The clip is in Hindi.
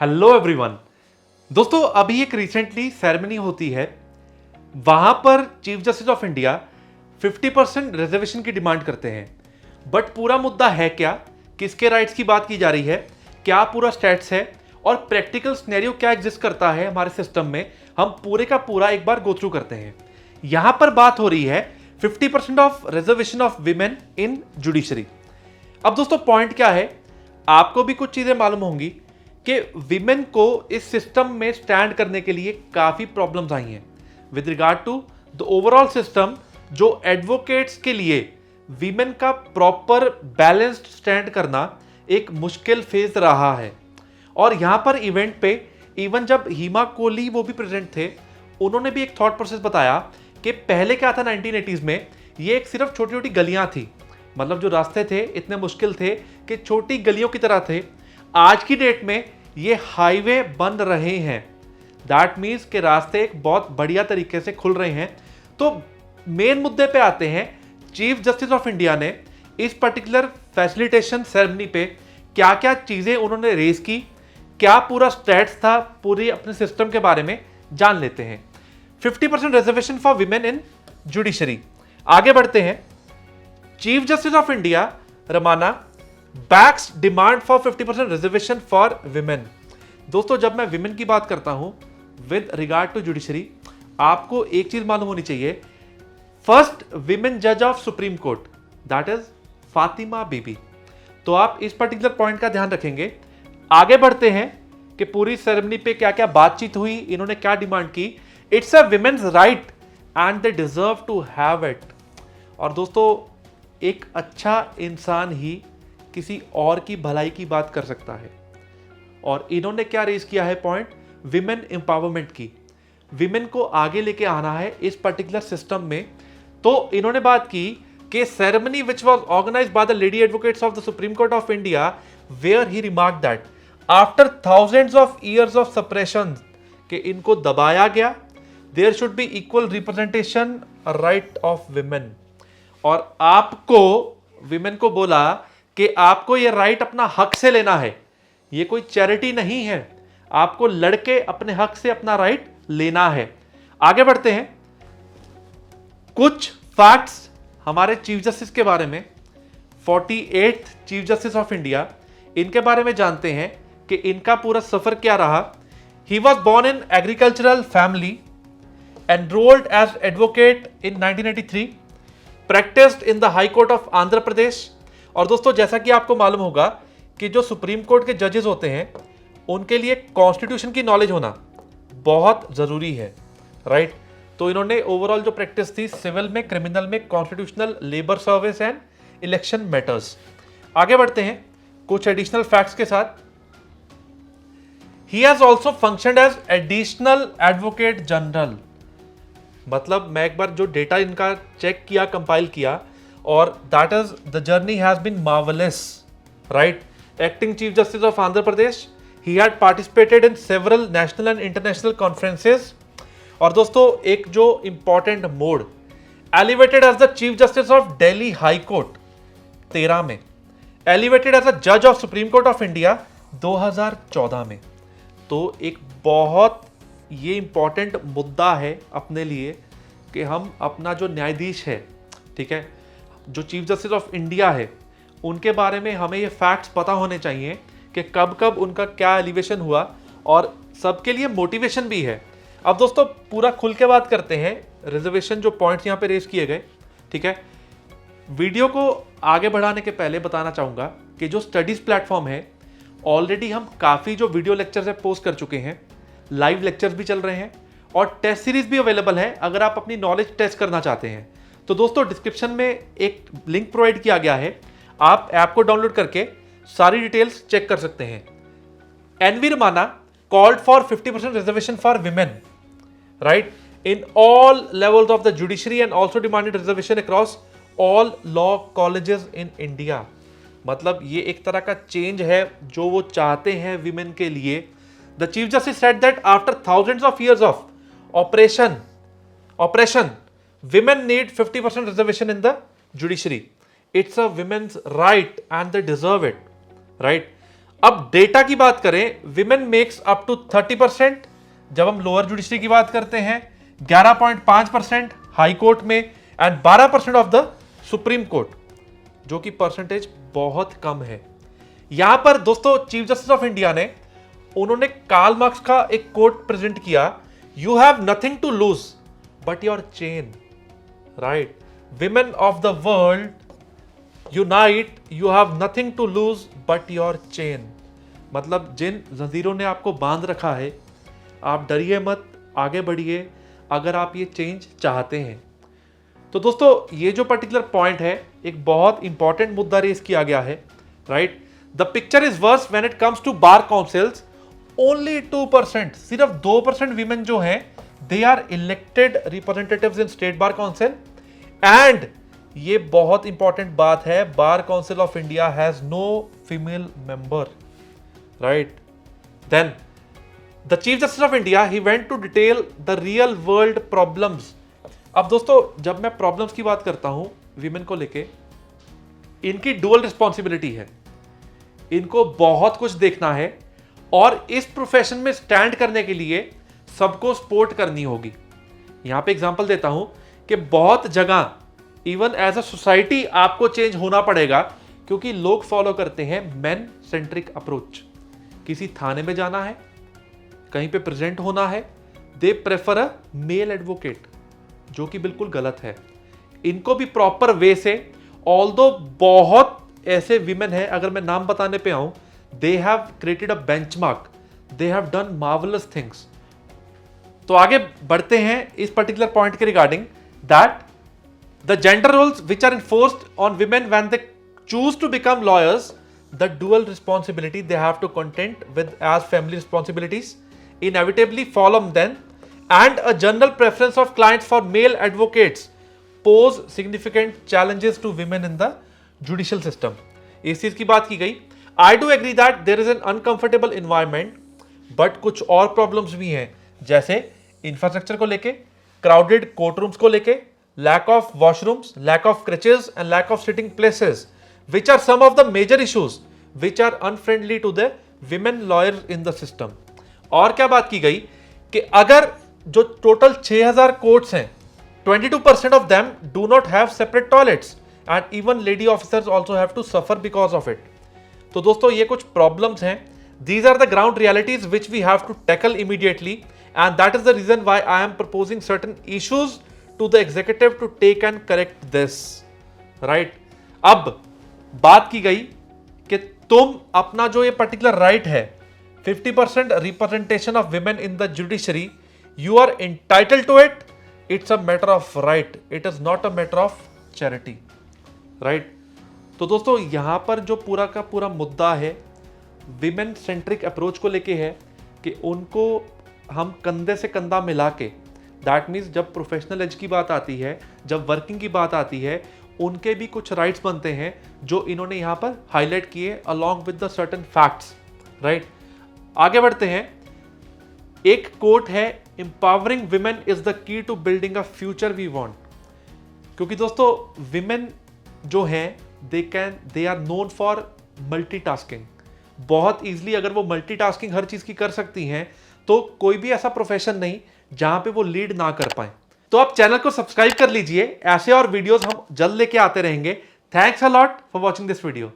Hello everyone. दोस्तों अभी एक रिसेंटली सेरेमनी होती है, वहां पर chief justice of India 50% reservation की डिमांड करते हैं। बट पूरा मुद्दा है क्या, किसके राइट्स की बात की जा रही है, क्या पूरा स्टैट्स है और प्रैक्टिकल सिनेरियो क्या एग्जिस्ट करता है हमारे सिस्टम में, हम पूरे का पूरा एक बार गो थ्रू करते हैं। यहां पर बात हो रही है 50% of reservation of women in judiciary. अब दोस्तों पॉइंट क्या है, आपको भी कुछ चीजें मालूम होंगी कि विमेन को इस सिस्टम में स्टैंड करने के लिए काफी प्रॉब्लम्स आई हैं with regard to the overall system. जो एडवोकेट्स के लिए विमेन का प्रॉपर बैलेंस्ड स्टैंड करना एक मुश्किल फेज रहा है। और यहां पर इवेंट पे इवन जब हिमा कोहली वो भी प्रेजेंट थे, उन्होंने भी एक थॉट प्रोसेस बताया कि पहले क्या था 1980s में, ये एक सिर्फ छोटी छोटी गलियां थी, मतलब जो रास्ते थे इतने मुश्किल थे कि छोटी गलियों की तरह थे। आज की डेट में ये हाईवे बन रहे हैं, दैट मीन्स के रास्ते एक बहुत बढ़िया तरीके से खुल रहे हैं। तो मेन मुद्दे पे आते हैं, चीफ जस्टिस ऑफ इंडिया ने इस पर्टिकुलर फैसिलिटेशन सेरेमनी पे क्या क्या चीजें उन्होंने रेज की, क्या पूरा स्टैट्स था, पूरी अपने सिस्टम के बारे में जान लेते हैं। 50% reservation for women in judiciary. आगे बढ़ते हैं। Chief justice of India Ramana backs demand for 50% reservation for women. दोस्तों जब मैं विमेन की बात करता हूं विद रिगार्ड टू जुडिशरी, आपको एक चीज मालूम होनी चाहिए, फर्स्ट विमेन जज of supreme court that is Fatima Bibi. तो आप इस पर्टिकुलर पॉइंट का ध्यान रखेंगे। आगे बढ़ते हैं कि पूरी सेरेमनी पे क्या क्या बातचीत हुई, इन्होंने क्या डिमांड की। It's a women's right and they deserve to have it. और दोस्तों एक अच्छा इंसान ही किसी और की भलाई की बात कर सकता है। और इन्होंने क्या रेज किया है पॉइंट, विमेन एम्पावरमेंट की, विमेन को आगे लेके आना है इस पर्टिकुलर सिस्टम में। तो इन्होंने बात की कि ceremony which was organised by the lady advocates of the Supreme Court of India, where he remark that after thousands of years of suppression, कि इनको दबाया गया, there should be equal representation right of women. और आपको विमेन को बोला कि आपको यह राइट अपना हक से लेना है, यह कोई चैरिटी नहीं है, आपको लड़के अपने हक से अपना राइट लेना है। आगे बढ़ते हैं। कुछ फैक्ट्स हमारे चीफ जस्टिस के बारे में, 48th chief justice of India, इनके बारे में जानते हैं कि इनका पूरा सफर क्या रहा। He was born in agricultural family, enrolled as advocate in 1983, practised in the high court of Andhra Pradesh. और दोस्तों जैसा कि आपको मालूम होगा कि जो सुप्रीम कोर्ट के जजेस होते हैं उनके लिए कॉन्स्टिट्यूशन की नॉलेज होना बहुत जरूरी है, राइट। तो इन्होंने ओवरऑल जो प्रैक्टिस थी सिविल में, क्रिमिनल में, constitutional, labour service and election matters. आगे बढ़ते हैं कुछ एडिशनल फैक्ट्स के साथ। He has also functioned as additional advocate general. मतलब मैं एक बार जो डेटा इनका चेक किया, कंपाइल किया, और that is the journey has been marvellous, right. Acting chief justice of Andhra Pradesh, he had participated in several national and international conferences. और दोस्तों एक जो important mode, elevated as the chief justice of Delhi High Court 13 में, एलिवेटेड एज अ जज of supreme Court of India 2014 में। तो एक बहुत ये इंपॉर्टेंट मुद्दा है अपने लिए कि हम अपना जो न्यायाधीश है, ठीक है, जो चीफ जस्टिस ऑफ इंडिया है, उनके बारे में हमें ये फैक्ट्स पता होने चाहिए कि कब कब उनका क्या एलिवेशन हुआ, और सबके लिए मोटिवेशन भी है। अब दोस्तों पूरा खुल के बात करते हैं, रिजर्वेशन जो पॉइंट्स यहाँ पे रेज किए गए, ठीक है। वीडियो को आगे बढ़ाने के पहले बताना चाहूँगा कि जो स्टडीज़ प्लेटफॉर्म है, ऑलरेडी हम काफ़ी जो वीडियो लेक्चर्स है पोस्ट कर चुके हैं, लाइव लेक्चर्स भी चल रहे हैं और टेस्ट सीरीज भी अवेलेबल है अगर आप अपनी नॉलेज टेस्ट करना चाहते हैं। तो दोस्तों डिस्क्रिप्शन में एक लिंक प्रोवाइड किया गया है, आप ऐप को डाउनलोड करके सारी डिटेल्स चेक कर सकते हैं। NV Ramana called for 50% reservation for women, right, in all levels of the judiciary and also demanded reservation across all law colleges in India. मतलब ये एक तरह का चेंज है जो वो चाहते हैं विमेन के लिए। The chief justice said that after thousands of years of operation women need 50% reservation in the judiciary. It's a women's right and they deserve it, right? अब डेटा की बात करें, विमेन मेक्स अप टू 30%। जब हम लोअर जुडिशरी की बात करते हैं 11.5% हाई कोर्ट में and 12% of the Supreme court, जो कि परसेंटेज बहुत कम है। यहां पर दोस्तों चीफ जस्टिस ऑफ इंडिया ने उन्होंने कार्ल मार्क्स का एक कोट प्रेजेंट किया, you have nothing to lose but your chain, right? Women of the world unite, you have nothing to lose but your chain. मतलब जिन जंजीरों ने आपको बांध रखा है, आप डरिए मत, आगे बढ़िए अगर आप ये चेंज चाहते हैं। तो दोस्तों ये जो पर्टिकुलर पॉइंट है, एक बहुत इंपॉर्टेंट मुद्दा रेस किया गया है, right? The picture is worse when it comes to bar councils, only 2%, सिर्फ 2% वीमेन जो हैं they are elected representatives in state bar council. And ये बहुत इंपॉर्टेंट बात है, bar council of India has no female member, right? Then the chief justice of India he went to detail the real world problems. अब दोस्तों जब मैं प्रॉब्लम्स की बात करता हूं वीमेन को लेके, इनकी डुअल रिस्पॉन्सिबिलिटी है, इनको बहुत कुछ देखना है और इस प्रोफेशन में स्टैंड करने के लिए सबको सपोर्ट करनी होगी। यहां पे एग्जांपल देता हूं कि बहुत जगह इवन एज अ सोसाइटी आपको चेंज होना पड़ेगा, क्योंकि लोग फॉलो करते हैं मेन सेंट्रिक अप्रोच। किसी थाने में जाना है, कहीं पे प्रेजेंट होना है, they prefer a male advocate, जो कि बिल्कुल गलत है। इनको भी प्रॉपर वे से, ऑल्दो बहुत ऐसे विमेन हैं, अगर मैं नाम बताने पे आऊं, they have created a benchmark, they have done marvellous things. तो आगे बढ़ते हैं इस पर्टिकुलर पॉइंट के regarding, that the gender roles which are enforced on women when they choose to become lawyers, the dual responsibility they have to content with as family responsibilities inevitably follow them, and a general preference of clients for male advocates pose significant challenges to women in the judicial system. इस चीज की बात की गई। I do agree that there is an uncomfortable environment, but कुछ और प्रॉब्लम्स भी हैं, जैसे इंफ्रास्ट्रक्चर को लेके, क्राउडेड कोर्ट रूम्स को लेके, lack of washrooms, lack of crutches and lack of sitting places, which are some of the major issues which are unfriendly to the women lawyers in the system. और क्या बात की गई कि अगर जो टोटल 6000 कोर्ट्स हैं, 22% of them do not have separate toilets and even lady officers also have to suffer because of it. तो दोस्तों ये कुछ प्रॉब्लम्स हैं, these are the ground realities which we have to tackle immediately, and that is the reason why I am proposing certain issues to the executive to take and correct this, right? अब बात की गई कि तुम अपना जो ये पर्टिकुलर राइट है, 50% representation of women in the judiciary, you are entitled to it. It's a matter of right. It is not a matter of charity, right? तो दोस्तों यहां पर जो पूरा का पूरा मुद्दा है विमेन सेंट्रिक अप्रोच को लेके है कि उनको हम कंधे से कंधा मिला के, दैट मीन्स जब प्रोफेशनल एज की बात आती है, जब वर्किंग की बात आती है, उनके भी कुछ राइट्स बनते हैं जो इन्होंने यहां पर हाईलाइट किए along with the certain facts, right? आगे बढ़ते हैं। एक कोट है, empowering women is the key to building a future we want. क्योंकि दोस्तों विमेन जो हैं they are known for multitasking. बहुत इजीली अगर वो मल्टीटास्किंग हर चीज की कर सकती हैं, तो कोई भी ऐसा प्रोफेशन नहीं जहां पे वो लीड ना कर पाए। तो आप चैनल को सब्सक्राइब कर लीजिए, ऐसे और वीडियोस हम जल्द लेके आते रहेंगे। Thanks a lot for watching this video.